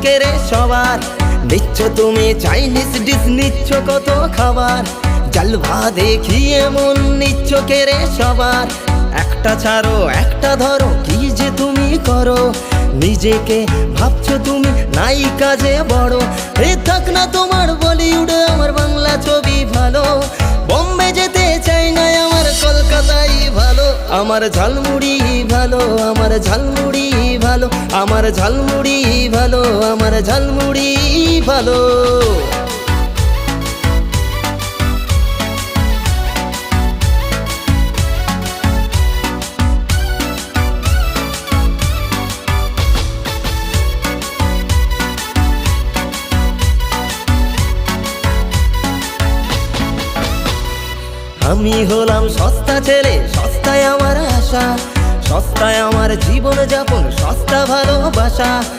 কেড়ে সবার। নিচ্ছ তুমি চাইনিজ ডিশ, নিচ্ছ কত খাবার, জালভা দেখিয়ে মন নিচ্ছ কেড়ে সবার। একটা ছাড়ো একটা ধরো, কি যে তুমি করো, নিজেকে ভাবছো তুমি নাই কাজে বড়। এ থাক না তোমার বলিউডে, আমার বাংলা ছবি ভালো, বোম্বে যেতে চাই না, আমার কলকাতাই ভালো। আমার ঝালমুড়ি ভালো, আমার ঝালমুড়ি ভালো, আমার ঝালমুড়ি ভালো, আমার ঝালমুড়ি ভালো। আমি হলাম সস্তা ছেলে, সস্তায় আমার আশা, সস্তায় আমার জীবন যাপন, সস্তা ভালোবাসা।